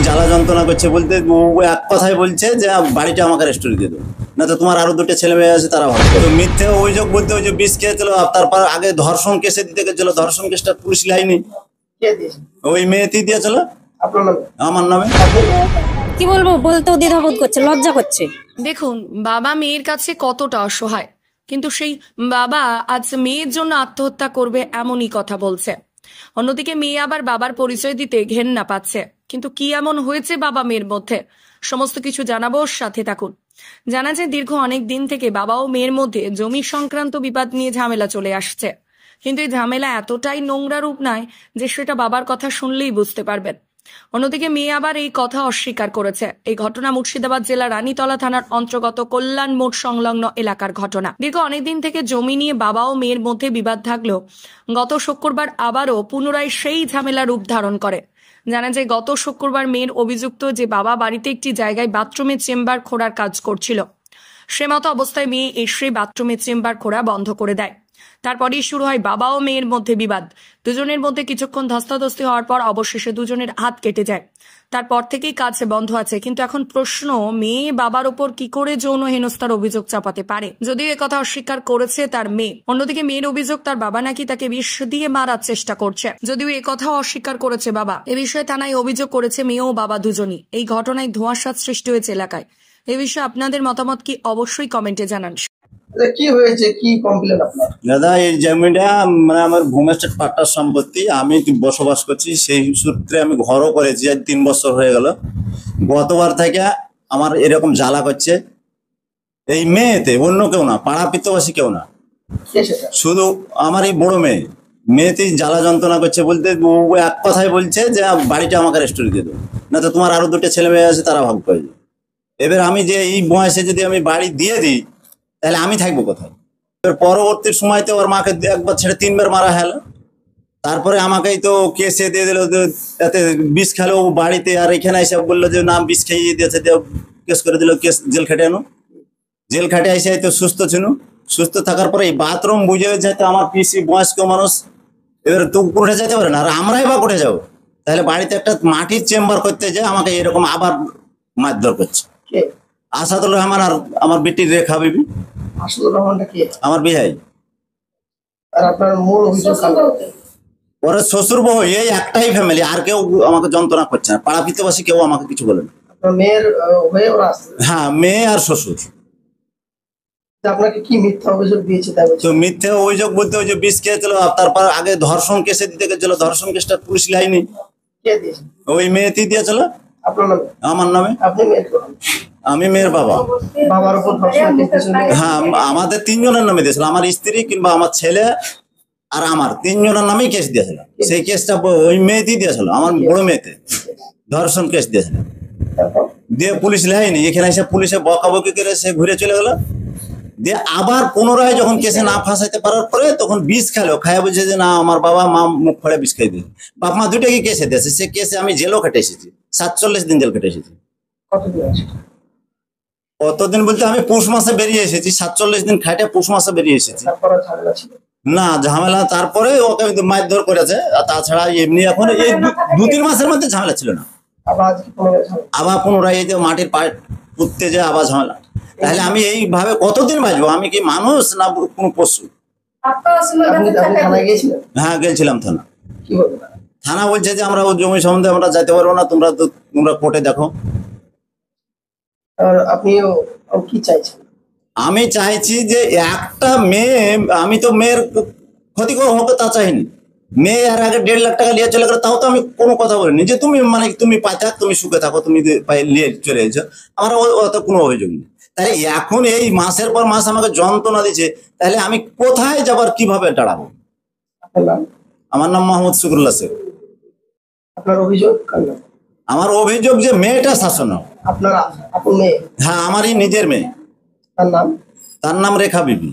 জ্বালা যন্ত্রণা করছে বলতে ও এক কথাই বলছে যে বাড়িটা আমাকে রেস্টোরেন্ট দিয়ে দেবো, না তো তোমার আরো দুটো ছেলে মেয়ে আছে তারা ভালো। তো মিথ্যে অভিযোগ বলতে ওই যে বিষ খেয়েছিল, তারপর আগে ধর্ষণ কেসে দিতে গেছিল, ধর্ষণ কেসটা পুলিশ লাইনি ওই মেয়েতেই দিয়েছিল আমার নামে। কি বলবো, বলতেও দ্বিধাবোধ করছে, লজ্জা করছে। দেখুন বাবা মেয়ের কাছে কতটা অসহায়, কিন্তু সেই বাবা আজ মেয়ের জন্য আত্মহত্যা করবে এমনই কথা বলছে। অন্যদিকে মেয়ে আবার বাবার পরিচয় দিতে ঘেন্না পাচ্ছে। কিন্তু কি এমন হয়েছে বাবা মেয়ের মধ্যে, সমস্ত কিছু জানাবো, সাথে থাকুন। জানা যায় দীর্ঘ অনেক দিন থেকে বাবা ও মেয়ের মধ্যে জমি সংক্রান্ত বিবাদ নিয়ে ঝামেলা চলে আসছে। কিন্তু এই ঝামেলা এতটাই নোংরা রূপ নেয় যে সেটা বাবার কথা শুনলেই বুঝতে পারবেন। অন্যদিকে মেয়ে আবার এই কথা অস্বীকার করেছে। এই ঘটনা মুর্শিদাবাদ জেলার রানীতলা থানার অন্তর্গত কল্যাণ মোড় সংলগ্ন এলাকার ঘটনা। দীর্ঘ অনেকদিন থেকে জমি নিয়ে বাবা ও মেয়ের মধ্যে বিবাদ থাকলেও গত শুক্রবার আবারও পুনরায় সেই ঝামেলা রূপ ধারণ করে। জানা যায় গত শুক্রবার মেয়ের অভিযুক্ত যে বাবা বাড়িতে একটি জায়গায় বাথরুমের চেম্বার খোঁড়ার কাজ করছিল, সে মতো অবস্থায় মেয়ে এসে বাথরুমের চেম্বার খোঁড়া বন্ধ করে দেয়। তারপরেই শুরু হয় বাবা ও মেয়ের মধ্যে বিবাদ। দুজনের মধ্যে কিছুক্ষণ ধস্তাধস্তি হওয়ার পর অবশেষে দুজনের হাত কেটে যায়। তারপর থেকেই কাজ বন্ধ আছে। কিন্তু এখন প্রশ্ন, মেয়ে বাবার ওপর কি করে যৌন হেনস্থার অভিযোগ চাপাতে পারে? যদিও একথা অস্বীকার করেছে তার মেয়ে। অন্যদিকে মেয়ের অভিযোগ তার বাবা নাকি তাকে বিষ দিয়ে মারার চেষ্টা করছে। যদিও একথাও অস্বীকার করেছে বাবা। এ বিষয়ে থানায় অভিযোগ করেছে মেয়ে ও বাবা দুজনই। এই ঘটনায় ধোঁয়াশার সৃষ্টি হয়েছে এলাকায়। এ বিষয়ে আপনাদের মতামত কি, অবশ্যই কমেন্টে জানান। কি হয়েছে, কি কমপ্লেন আপনার? দাদা এই জমিটা মানে আমার ভূমিষ্ঠ পাট্টার সম্পত্তি, আমি বসবাস করছি, সেই সূত্রে আমি ঘরও করেছি, আজ 3 বছর হয়ে গেল। গতবার থেকে আমার এরকম জ্বালা করছে এই মেয়েতে, অন্য কেউ না, পাড়া পিতবাসী কেউ না, শুধু আমার এই বড় মেয়েতেই জ্বালা যন্ত্রণা করছে বলতে ও এক কথাই বলছে যে বাড়িটা আমাকে রেস্টোরেন্ট দিয়ে দেবো, না তো তোমার আরো দুটো ছেলে মেয়ে আছে তারা ভাগ করে দেবে। এবার আমি যে এই বয়সে যদি আমি বাড়ি দিয়ে দিই তাহলে আমি থাকবো কোথায়? এবার পরবর্তী সময়তে ওর মাকে একবার ছেড়ে 3বার মারা হলো। তারপরে আমাকেই তো কেসে দিয়ে দিল, এতে বিষ খেলো বাড়িতে, আর এখানে এসে বললো যে না বিষ খাইয়ে দিয়েছে, কেস করে দিল, কেস জেল খেটে আনো। জেল খেটে এসে তো সুস্থ ছিল, সুস্থ থাকার পরে এই বাথরুম বুঝে যেতে আমার পিসি বয়স্ক মানুষ, এবার তো কোর্টে যেতে পারে না, আর আমরাই বা কোর্টে যাবো? তাহলে বাড়িতে একটা মাটির চেম্বার করতে যায় আমাকে এরকম আবার মারধর করছে। আসাদুর রহমান আর আমার বেটির রেখা বিবি। আসাদুর রহমানটা কি? আমার বিহাই। আর আপনার মূল অভিযোগ ওরা শ্বশুর বউ, এই একটাই ফ্যামিলি, আর কেউ আমাকে যন্ত্রণা করছে না, পাড়া পিতবাসী কেউ আমাকে কিছু বলে না। আপনার মেয়ের হয়ে ওরা আসছে? হ্যাঁ, মেয়ে আর শ্বশুর। আপনাকে কি মিথ্যা অভিযোগ দিয়েছে? তো মিথ্যা অভিযোগ বলতে ওই যে বিষ খেয়েছিল, তারপর আগে ধর্ষণ কেসে দিতে গেছিল, ধর্ষণ কেসটা পুলিশ লাইনি ওই মেয়েতেই দিয়েছিল আমার নামে। আমি মেয়ের বাবা। হ্যাঁ, আমাদের 3 জনের নামে দিয়েছিল, আমার স্ত্রী কিংবা আমার ছেলে আর আমার 3 জনের নামেই কেস দিয়েছিল। সেই কেসটা ওই মেয়েতেই দিয়েছিল, আমার বড় মেয়েতে ধর্ষণ কেস দিয়েছিল, দিয়ে পুলিশ লাইনি। এখানে এসে পুলিশে বকাবকি করে সে ঘুরে চলে গেল। দিয়ে আবার পুনরায় যখন কেসে না ফাঁসাইতে পারার পরে তখন বিষ খেলো, খাইয়া বলছে যে না আমার বাবা মা মুখ ফেড়ে বিষ খাই দিয়ে, বাপ মা দুটাকে কেসে দিয়েছে। সে কেসে আমি জেলও কেটে এসেছি, 47 দিন জেল কেটে এসেছি। কতদিন বলতে আমি পৌষ মাসে বেরিয়ে এসেছি, 47 দিন খাইটে পৌষ মাসে বেরিয়ে এসেছি। না ঝামেলা তারপরে ওকে মারধর করেছে, তাছাড়া এমনি এখন এই 2-3 মাসের মধ্যে ঝামেলা ছিল না। আবার পুনরায় এই যে মাটির পায়ে পুঁততে যায় আবার ঝামেলা। তাহলে আমি এইভাবে কতদিন বাঁচবো? আমি কি মানুষ না কোনো পশু? হ্যাঁ গেছিলাম থানা। থানা বলছে যে আমরা ওই জমি সম্বন্ধে আমরা যেতে পারবো না, তোমরা কোর্টে দেখো। আমি চাইছি যে একটা মেয়ে, আমি তো মেয়ের ক্ষতিকর হোক তা চাইনি। মেয়ে আর আগে 1.5 লাখ টাকা নিয়ে চলে গেল, তাও তো আমি কোনো কথা বলিনি যে তুমি মানে তুমি পাইতে তুমি সুখে থাকো, তুমি নিয়ে চলে এসেছো, আমার অত কোনো অভিযোগ নেই। তাহলে এখন এই মাসের পর মাস আমাকে যন্ত্রণা দিচ্ছে, তাহলে আমি কোথায় যাবার কিভাবে দাঁড়াবো? আমার নাম মোহাম্মদ শুকুরুল্লাহ শেখ। আপনার অভিযোগ? আমার অভিযোগ যে মেয়েটা শাসন। হ্যাঁ, আমারই নিজের মেয়ে। তার নাম রেখা বিবি।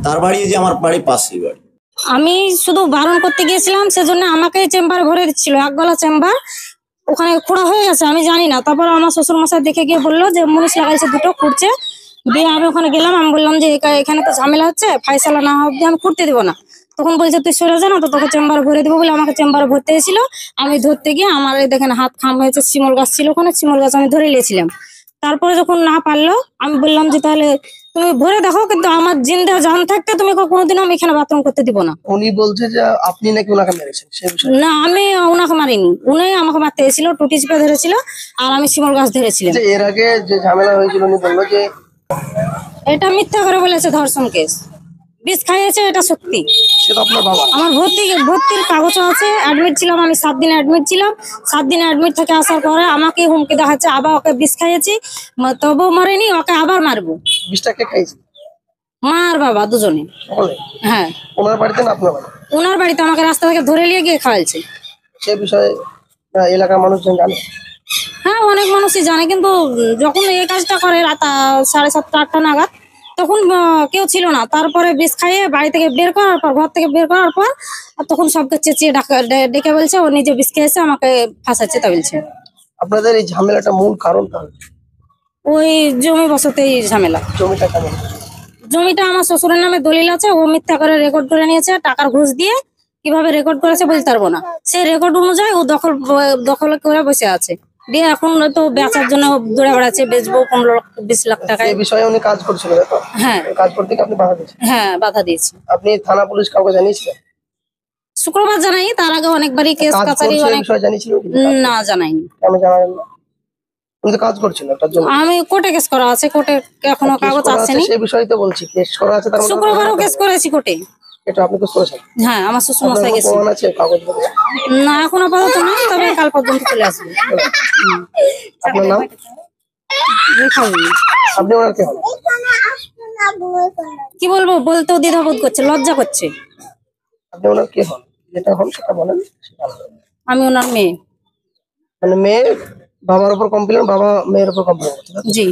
তার বাড়ি যে আমার বাড়ির পাশেই বাড়ি। আমি শুধু বারণ করতে গিয়েছিলাম, সেজন্য আমাকে চেম্বার ভরে দিচ্ছিল, 1 গলা চেম্বার, ওখানে খোঁড়া হয়ে গেছে, আমি জানি না। তারপর আমার শ্বশুর মশাই দেখে গিয়ে বললো যে মুনিশ লাগাইছে 2টো, খুঁড়ছে। দিয়ে আমি ওখানে গেলাম, আমি বললাম যে এখানে তো ঝামেলা হচ্ছে, ফাইসালা না অব্দি আমি খুঁড়তে দেবো না। তখন বলছে তুই সরে যা না, তো তোকে চেম্বারে ভরে দেবো বলে আমাকে চেম্বারে ভরতে এসেছিল। আমি ধরতে গিয়ে আমার এই দেখেন হাত খাম হয়েছে, শিমল গাছ ছিল ওখানে, শিমল গাছ আমি ধরে নিয়েছিলাম। তারপরে যখন না পারলো আমি বললাম যে তাহলে তুমি ভরে দেখো, কিন্তু আমার জিন্দা জান থাকতে তুমি কোনোদিনও আমি এখানে বাথরুম করতে দিব না। উনি বলছে যে আপনি নাকি ওনাকে মেরেছেন, সে বিষয়ে না, আমি ওনাকে মারিনি, উনি আমাকে মারতে এসেছিল, টুটি চিপে ধরেছিল আর আমি শিমল গাছ ধরেছিলাম। যে এর আগে যে ঝামেলা হয়েছিল উনি বললো যে এটা মিথ্যা করে বলেছে, ধর্ষণ কেস, বিষ খাইয়েছে, এটা সত্যি। সেটা আপনার বাবা। আমার ভর্তির কাগজ আছে, অ্যাডমিট ছিলাম আমি, 7 দিন অ্যাডমিট ছিলাম। 7 দিন অ্যাডমিট থেকে আসার পরে আমাকে হুমকি দেখাচ্ছে, আবার ওকে বিষ খাইয়েছি, তবুও মারেনি, ওকে আবার মারবো। বিষটা কে খাইছে? মা আর বাবা দুজনে। বলে হ্যাঁ, ওনার বাড়িতে না আপনার বাড়ি? ওনার বাড়িতে আমাকে রাস্তা থেকে ধরে নিয়ে গিয়ে খাওয়াইছে। সে বিষয়ে এলাকার মানুষজন জানে? হ্যাঁ, অনেক মানুষই জানে, কিন্তু যখন এই কাজটা করে রাত 7:30 8টা নাগাদ, তখন কেউ ছিল না। তারপরে বিষ খাইয়ে বাড়ি থেকে বের করার পর, ঘর থেকে বের করার পর, আর তখন সবকে চেঁচিয়ে ডেকে বলছে ও নিজে বিষ খেয়েছে, আমাকে ফাঁসাচ্ছে তা বলছে। আপনাদের এই ঝামেলাটা মূল কারণ তাহলে ওই জমি বসতেই ঝামেলা। জমিটা কেমন? জমিটা আমার শ্বশুরের নামে দলিল আছে, ও মিথ্যা করে রেকর্ড করে নিয়েছে টাকার ঘুষ দিয়ে। কিভাবে রেকর্ড করেছে বলতে পারবো না, সেই রেকর্ড অনুযায়ী ও দখল করে বসে আছে। দিয়ে এখন তো বেচার জন্য দৌড়ে বেড়াচ্ছে, বেচবো 15-20 লাখ টাকায়। এই বিষয়ে উনি কাজ করছিল তো? হ্যাঁ এই কাজ করতে গিয়ে আপনি বাধা দিয়েছেন? হ্যাঁ, বাধা দিয়েছি। আপনি থানা পুলিশ কাউকে জানিয়েছিলেন? শুক্রবার জানাই, তার আগে অনেকবারই কেস কাজ কাছারি করছে এই অনেক। বিষয়ে জানিয়েছিলেন কি? না, জানাইনি। কেন জানালেন না? উনি তো কাজ করছিল তার জন্য। আমি কোর্টে কেস করা আছে, কোর্টে এখনো কেস কাগজ করা আছে, আসেনি। সেই বিষয়ে তো বলছি, কেস করা আছে তার মানে শুক্রবারও কেস করেছি কোর্টে। এটা আপনি তো করেছেন? হ্যাঁ, আমার শ্বশুর আপনার মশাই কোনো গেছে। প্রমাণ আছে কাগজপত্র? না, এখন আপাতত না, তবে কাল পর্যন্ত চলে আসবে। আপনার নাম? আপনি ওনার কে হন? কি বলবো, বলতেও দ্বিধাবোধ করছে, লজ্জা করছে। আপনি ওনার কে হন? যেটা হন সেটা বলেন। সেটা বলেন। আমি ওনার মেয়ে। মানে মেয়ে বাবার উপর কমপ্লেন, বাবা মেয়ের উপর কমপ্লেন করছে, তাই তো? জি।